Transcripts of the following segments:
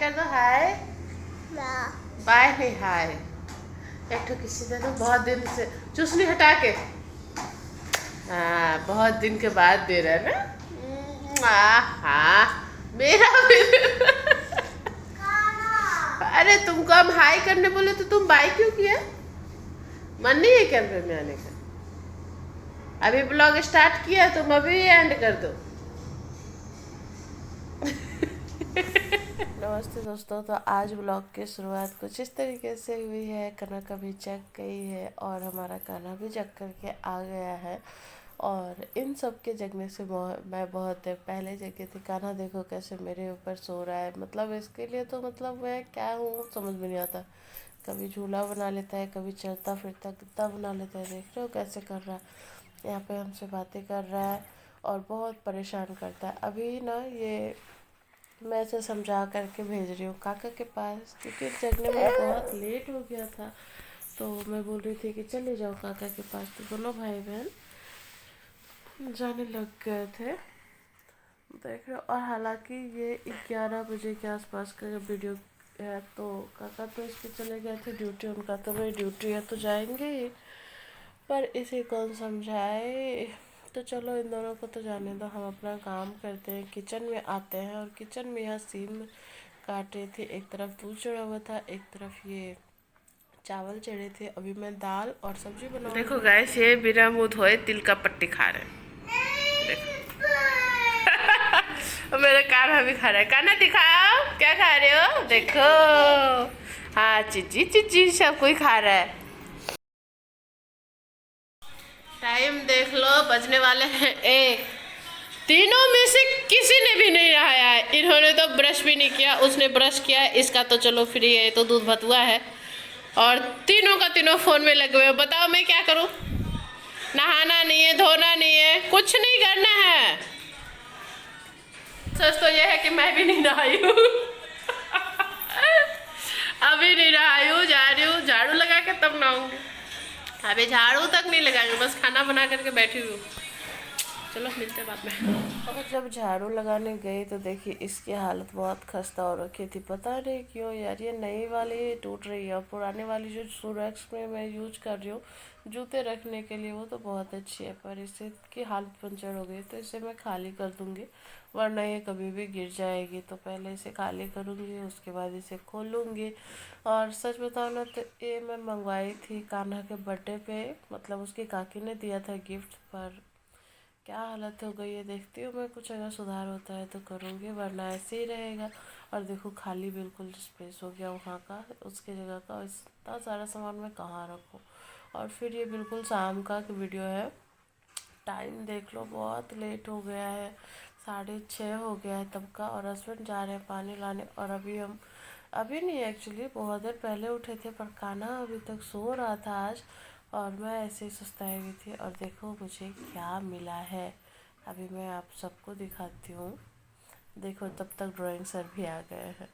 कर दो हाय। बाय नहीं हाय। एक ठो किसी दे दो, बहुत दिन से चुसनी हटा के। हाँ बहुत दिन के बाद दे रहा है ना। हाँ मेरा भी। अरे तुमको हम हाई करने बोले तो तुम बाय क्यों किया? मन नहीं है कैमरे में आने का? अभी ब्लॉग स्टार्ट किया तुम अभी एंड कर दो। नमस्ते दोस्तों, तो आज ब्लॉग की शुरुआत कुछ इस तरीके से हुई है। कनक अभी जग गई है और हमारा कान्हा भी जग करके आ गया है। और इन सब के जगने से मैं बहुत देर पहले जगी थी। कान्हा देखो कैसे मेरे ऊपर सो रहा है। मतलब इसके लिए तो मतलब मैं क्या हूँ समझ में नहीं आता। कभी झूला बना लेता है, कभी चलता फिरता कितना बना लेता है। देख रहे हो कैसे कर रहा है, यहाँ पे हमसे बातें कर रहा है और बहुत परेशान करता है। अभी ना ये मैं इसे समझा करके भेज रही हूँ काका के पास, क्योंकि जगने में बहुत लेट हो गया था। तो मैं बोल रही थी कि चले जाओ काका के पास। तो दोनों भाई बहन जाने लग गए थे, देख रहे हो। और हालांकि ये 11 बजे के आसपास का वीडियो है। तो काका तो इसके चले गए थे ड्यूटी, उनका तो भाई ड्यूटी है तो जाएंगे ही, पर इसे कौन समझाए। तो चलो इन दोनों को तो जाने दो, हम अपना काम करते हैं। किचन में आते हैं और किचन में यहाँ सीम काट रही थी। एक तरफ दूध चढ़ा हुआ था, एक तरफ ये चावल चढ़े थे। अभी मैं दाल और सब्जी बनाऊंगी। देखो गाइस, ये बिना मुंह धोए तिल का पट्टी खा रहे हैं। देखो मेरे कान्हा भी खा रहा है। कान्हा दिखाओ क्या खा रहे हो, देखो। हाँ चिज्जी चिज्जी सब कोई खा रहा है। टाइम देख लो, बजने वाले हैं 1। तीनों में से किसी ने भी नहीं नहाया है। इन्होंने तो ब्रश भी नहीं किया, उसने ब्रश किया। इसका तो चलो फ्री है, तो दूध भतुआ है। और तीनों का तीनों फोन में लगे हुए। बताओ मैं क्या करूं? नहाना नहीं है, धोना नहीं है, कुछ नहीं करना है। सच तो यह है कि मैं भी नहीं नहाई हूँ। अभी नहीं नहाई हूँ, जा रही हूँ झाड़ू लगा के तब नहाऊंगी। अभी झाड़ू तक नहीं लगाएंगे, बस खाना बना करके बैठी हुई हूँ। चलो मिलते बाद में। और जब झाड़ू लगाने गई तो देखिए इसकी हालत बहुत खस्ता हो रखी थी। पता नहीं क्यों यार, ये नई वाली टूट रही है और पुरानी वाली जो सुरेक्स में मैं यूज कर रही हूँ जूते रखने के लिए, वो तो बहुत अच्छी है। पर इससे की हालत पंचर हो गई, तो इसे मैं खाली कर दूँगी, वरना ये कभी भी गिर जाएगी। तो पहले इसे खाली करूँगी, उसके बाद इसे खोलूँगी। और सच बताओ ना तो ये मैं मंगवाई थी कान्हा के बर्थडे पे, मतलब उसकी काकी ने दिया था गिफ्ट। पर क्या हालत हो गई है, देखती हूँ मैं। कुछ अगर सुधार होता है तो करूँगी, वरना ऐसे ही रहेगा। और देखो खाली बिल्कुल स्पेस हो गया वहाँ का, उसके जगह का। इतना सारा सामान मैं कहाँ रखूँ। और फिर ये बिल्कुल शाम का वीडियो है। टाइम देख लो, बहुत लेट हो गया है, 6:30 हो गया है तब का। और हस्बैंड जा रहे हैं पानी लाने। और अभी नहीं, एक्चुअली बहुत देर पहले उठे थे, पर कान्हा अभी तक सो रहा था आज। और मैं ऐसे ही सुस्ताई हुई थी। और देखो मुझे क्या मिला है, अभी मैं आप सबको दिखाती हूँ। देखो तब तक ड्राइंग सर भी आ गए हैं।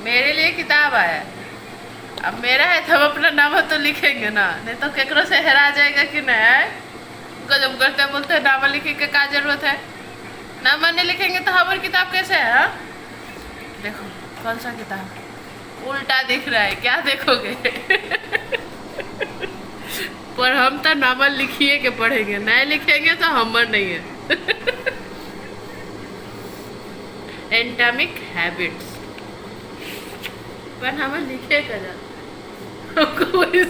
मेरे लिए किताब आया। अब मेरा है तो हम अपना नाम तो लिखेंगे ना, नहीं तो केकरो से हेरा जाएगा कि नहीं। गजब करते बोलते हैं नाम लिखे के क्या जरूरत है। नाम नहीं लिखेंगे तो हमारी किताब कैसे है? हाँ देखो कौन सा किताब उल्टा दिख रहा है, क्या देखोगे? पर हम तो नाम लिखिए के पढ़ेंगे, नहीं लिखेंगे तो हमर नहीं है। एंटामिक हैबिट्स, पर हम लिखे कर हमको वही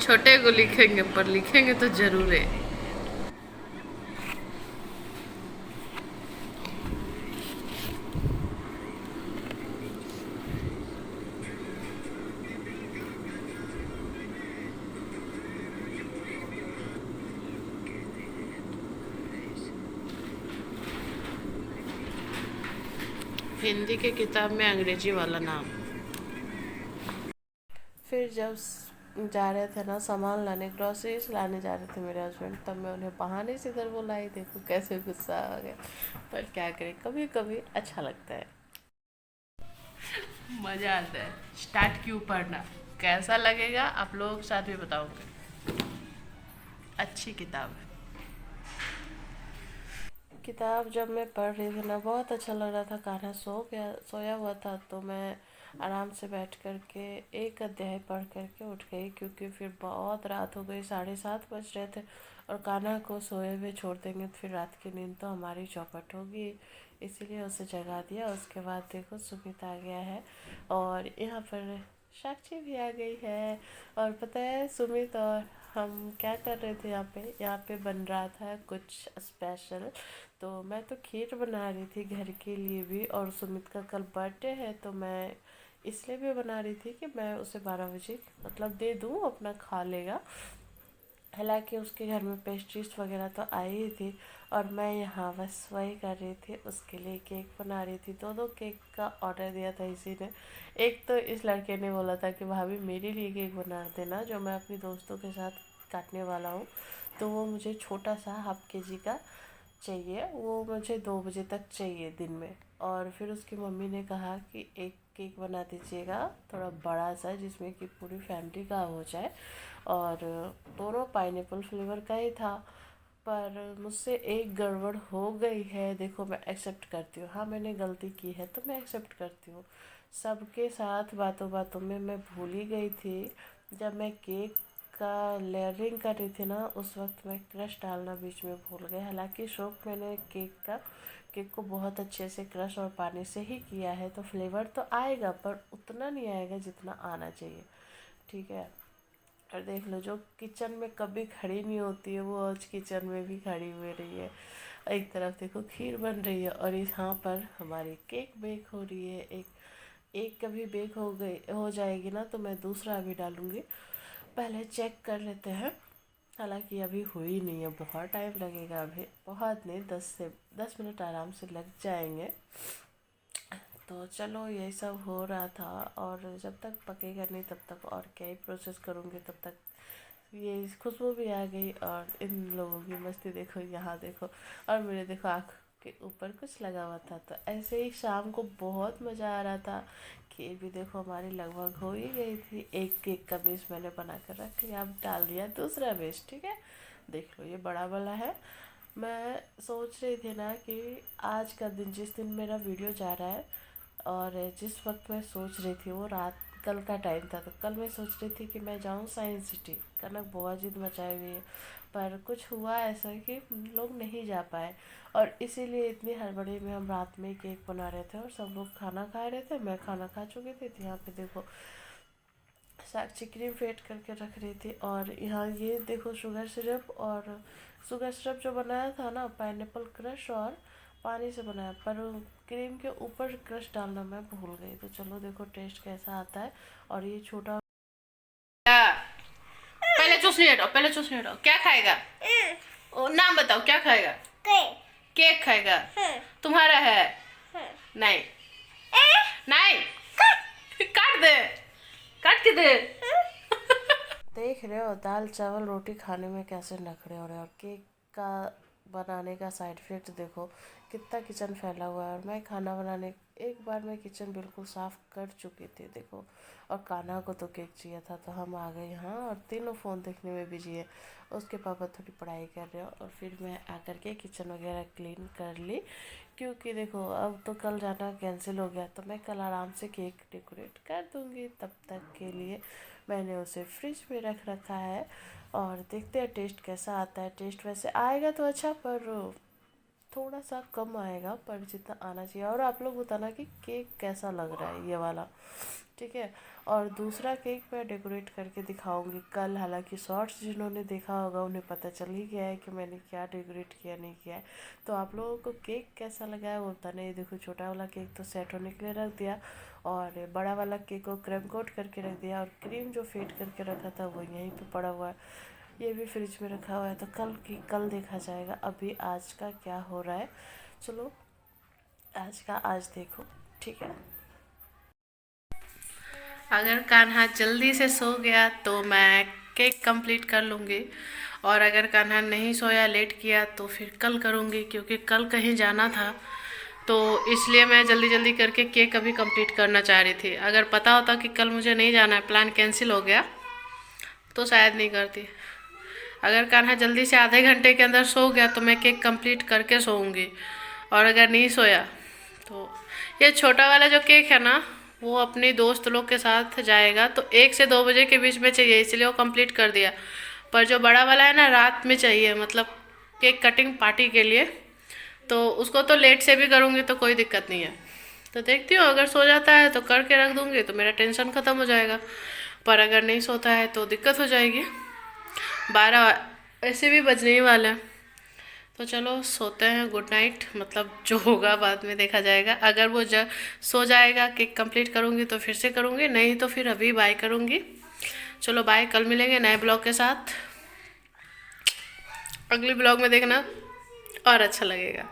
छोटे को लिखेंगे, पर लिखेंगे तो जरूर है। हिंदी के किताब में अंग्रेजी वाला नाम। फिर जब जा रहे थे ना सामान लाने, ग्रॉसरीज लाने जा रहे थे मेरे हस्बैंड, तब मैं उन्हें बहाने से इधर बुलाई। देखो कैसे गुस्सा आ गया, पर क्या करें, कभी कभी अच्छा लगता है, मज़ा आता है। स्टार्ट क्यों पढ़ना, कैसा लगेगा आप लोगों के साथ भी बताऊंगी। अच्छी किताब है। किताब जब मैं पढ़ रही थी ना बहुत अच्छा लग रहा था। कान्हा सोया हुआ था, तो मैं आराम से बैठ कर के एक अध्याय पढ़ करके उठ गई, क्योंकि फिर बहुत रात हो गई, 7:30 बज रहे थे, और कान्हा को सोए हुए छोड़ देंगे तो फिर रात की नींद तो हमारी चौपट होगी, इसीलिए उसे जगा दिया। उसके बाद देखो सुमित आ गया है, और यहाँ पर साक्षी भी आ गई है। और पता है सुमित और हम क्या कर रहे थे, यहाँ पे बन रहा था कुछ स्पेशल। तो मैं तो खीर बना रही थी घर के लिए भी, और सुमित का कल बर्थडे है, तो मैं इसलिए भी बना रही थी कि मैं उसे 12 बजे मतलब दे दूँ, अपना खा लेगा। हालांकि उसके घर में पेस्ट्रीज वगैरह तो आई ही थी, और मैं यहाँ बस वही कर रही थी, उसके लिए केक बना रही थी। दो केक का ऑर्डर दिया था इसी ने। एक तो इस लड़के ने बोला था कि भाभी मेरे लिए केक बना देना, जो मैं अपनी दोस्तों के साथ काटने वाला हूँ, तो वो मुझे छोटा सा ½ kg का चाहिए, वो मुझे 2 बजे तक चाहिए दिन में। और फिर उसकी मम्मी ने कहा कि एक केक बना दीजिएगा थोड़ा बड़ा सा, जिसमें कि पूरी फैमिली का हो जाए, और दोनों पाइनएप्पल फ्लेवर का ही था। पर मुझसे एक गड़बड़ हो गई है, देखो मैं एक्सेप्ट करती हूँ, हाँ मैंने गलती की है तो मैं एक्सेप्ट करती हूँ। सबके साथ बातों बातों में मैं भूल ही गई थी, जब मैं केक का लेयरिंग कर रही थी ना, उस वक्त मैं क्रश डालना बीच में भूल गई। हालांकि शौक मैंने केक को बहुत अच्छे से क्रश और पानी से ही किया है, तो फ्लेवर तो आएगा पर उतना नहीं आएगा जितना आना चाहिए, ठीक है। और देख लो, जो किचन में कभी खड़ी नहीं होती है वो आज किचन में भी खड़ी हुई रही है। एक तरफ देखो खीर बन रही है, और यहाँ पर हमारी केक बेक हो रही है। एक एक कभी बेक हो जाएगी ना, तो मैं दूसरा भी डालूँगी। पहले चेक कर लेते हैं। हालांकि अभी हुई नहीं है, बहुत टाइम लगेगा, अभी बहुत नहीं, 10 मिनट आराम से लग जाएंगे। तो चलो यही सब हो रहा था, और जब तक पकेगा नहीं तब तक और क्या ही प्रोसेस करूँगी, तब तक ये खुशबू भी आ गई। और इन लोगों की मस्ती देखो, यहाँ देखो, और मेरे देखो आँख के ऊपर कुछ लगा हुआ था। तो ऐसे ही शाम को बहुत मज़ा आ रहा था। खीर भी देखो हमारी लगभग हो ही गई थी। एक केक का बेस मैंने बना कर रख लिया, अब डाल दिया दूसरा बेस, ठीक है। देख लो ये बड़ा वाला है। मैं सोच रही थी ना कि आज का दिन, जिस दिन मेरा वीडियो जा रहा है, और जिस वक्त मैं सोच रही थी वो रात कल का टाइम था, तो कल मैं सोच रही थी कि मैं जाऊँ साइंस सिटी। कनक बहुत जिद मचाई हुई है, पर कुछ हुआ ऐसा कि लोग नहीं जा पाए, और इसीलिए इतनी हड़बड़ी में हम रात में केक बना रहे थे, और सब लोग खाना खा रहे थे, मैं खाना खा चुकी थी। तो यहाँ पे देखो साक्षी क्रीम फेंट करके रख रही थी, और यहाँ ये देखो शुगर सिरप जो बनाया था ना, पाइनएप्पल क्रश और पानी से बनाया, पर क्रीम के ऊपर क्रश डालना मैं भूल गई। तो चलो देखो टेस्ट कैसा आता है। और ये छोटा, पहले चूसने हटाओ, क्या खाएगा? ओ, नाम बताओ क्या खाएगा? केक खाएगा। तुम्हारा है? नहीं नहीं, काट दे, काट के दे। देख रहे हो दाल चावल रोटी खाने में कैसे नखरे हो रहे हैं, और केक का बनाने का साइड इफेक्ट देखो, कितना किचन फैला हुआ है। और मैं खाना बनाने एक बार मैं किचन बिल्कुल साफ़ कर चुकी थी देखो। और कान्हा को तो केक चाहिए था, तो हम आ गए यहाँ, और तीनों फ़ोन देखने में बिजी है। उसके पापा थोड़ी पढ़ाई कर रहे हो, और फिर मैं आकर के किचन वगैरह क्लीन कर ली, क्योंकि देखो अब तो कल जाना कैंसिल हो गया, तो मैं कल आराम से केक डेकोरेट कर दूँगी। तब तक के लिए मैंने उसे फ्रिज में रख रखा है, और देखते हैं टेस्ट कैसा आता है। टेस्ट वैसे आएगा तो अच्छा, पर थोड़ा सा कम आएगा, पर जितना आना चाहिए। और आप लोग बताना कि केक कैसा लग रहा है ये वाला, ठीक है। और दूसरा केक मैं डेकोरेट करके दिखाऊंगी कल। हालांकि शॉर्ट्स जिन्होंने देखा होगा उन्हें पता चल ही गया है कि मैंने क्या डेकोरेट किया नहीं किया है। तो आप लोगों को केक कैसा लगा है वो बताना। ये देखो छोटा वाला केक तो सेट होने के लिए रख दिया, और बड़ा वाला केक को क्रीम कोट करके रख दिया, और क्रीम जो फेंट करके रखा था वो यहीं पे पड़ा हुआ है, ये भी फ्रिज में रखा हुआ है। तो कल देखा जाएगा, अभी आज का क्या हो रहा है। चलो आज का आज देखो, ठीक है। अगर कान्हा जल्दी से सो गया तो मैं केक कंप्लीट कर लूँगी, और अगर कान्हा नहीं सोया, लेट किया, तो फिर कल करूँगी, क्योंकि कल कहीं जाना था, तो इसलिए मैं जल्दी जल्दी करके केक अभी कंप्लीट करना चाह रही थी। अगर पता होता कि कल मुझे नहीं जाना है, प्लान कैंसिल हो गया, तो शायद नहीं करती। अगर कान्हा जल्दी से आधे घंटे के अंदर सो गया तो मैं केक कंप्लीट करके सोऊंगी, और अगर नहीं सोया तो ये छोटा वाला जो केक है ना, वो अपनी दोस्त लोग के साथ जाएगा, तो 1 से 2 बजे के बीच में चाहिए, इसलिए वो कंप्लीट कर दिया। पर जो बड़ा वाला है ना, रात में चाहिए, मतलब केक कटिंग पार्टी के लिए, तो उसको तो लेट से भी करूँगी तो कोई दिक्कत नहीं है। तो देखती हूँ, अगर सो जाता है तो करके रख दूँगी, तो मेरा टेंशन ख़त्म हो जाएगा। पर अगर नहीं सोता है तो दिक्कत हो जाएगी। 12 ऐसे भी बजने ही वाला है। तो चलो सोते हैं, गुड नाइट। मतलब जो होगा बाद में देखा जाएगा। अगर वो सो जाएगा, केक कंप्लीट करूँगी तो फिर से करूँगी, नहीं तो फिर अभी बाय करूँगी। चलो बाय, कल मिलेंगे नए ब्लॉग के साथ। अगले ब्लॉग में देखना और अच्छा लगेगा।